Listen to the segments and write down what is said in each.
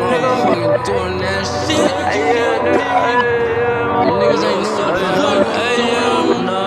Nigga doing that shit. Niggas ain't know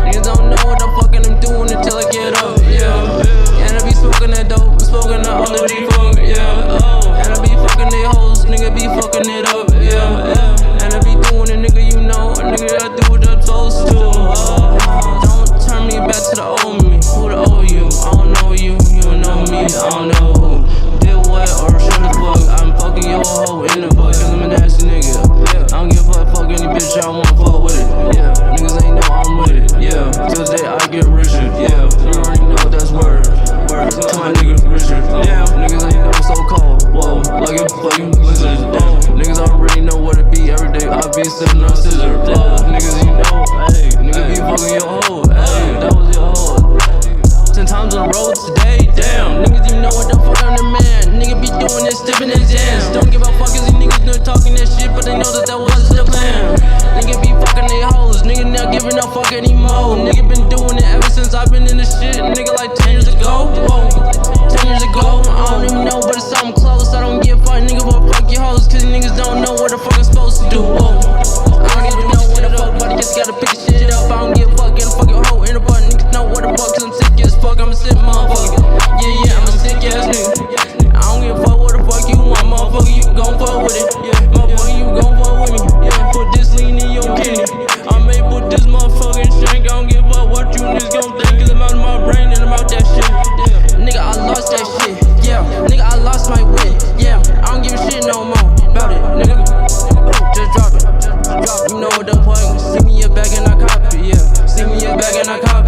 Niggas don't know what the fuck I'm doing until I get up, yeah. And I be smoking that dope, smoking the other G-Funk, yeah. And I be fucking they hoes, nigga be fucking it up, yeah. And I be doing it, nigga, you know, nigga, I do what I'm supposed to. Don't turn me back to the old me. Who the old you? I don't know you, you don't know me, I don't know who. Did what or shut the fuck? I'm fucking your hoe in the butt, cause I'm a nasty nigga. I don't give a fuck any bitch, I don't wanna fuck with it, yeah. Niggas ain't know I'm with it, yeah. Till the day I get richer, yeah. You already know that's word. Word to my nigga Richard, yeah. Niggas ain't know so cold, whoa, like a fucking blizzard, yeah. Niggas already know what it be every day. I be sipping on scissor, yeah. Niggas, you know, ayy. Nigga be fucking your hoe, ayy. That was your hoe. 10 times on the road today, damn. Niggas, you know what the fuck I'm the man. Nigga be doing this, tipping his hands. Don't give a fuck cause these niggas know talking that shit, but they know that wasn't the plan. Nigga be fucking they hoes, nigga not giving a fuck anymore. Nigga been doing it ever since I've been in this shit. Nigga like 10 years ago, whoa. 10 years ago, I don't even know, but it's something close. I don't give a fuck, nigga, but fuck your hoes, cause niggas don't know what the fuck I'm supposed to do, whoa. I don't even know what the fuck, but I just gotta pick the shit up. I don't give a fuck, get a fucking hoe in the butt. Niggas know what the fuck, cause I'm sick as fuck, I'm a sick motherfucker. Yeah, I'm a sick ass nigga. I don't give a fuck what the fuck you want, motherfucker, you gon' fuck with it. Yeah, motherfucker, you gon' fuck with me. Yeah, put this lean in your kidney. I may put this motherfucking shank. I don't give a fuck what you niggas gon' think, cause I'm out of my brain and I'm out that shit. Yeah, nigga, I lost that shit. Yeah, nigga, I lost my wit. Yeah, I don't give a shit no more about it, nigga. Just drop it. You know what the fuck? See me a bag and I cop it. Yeah, see me a bag and I cop it.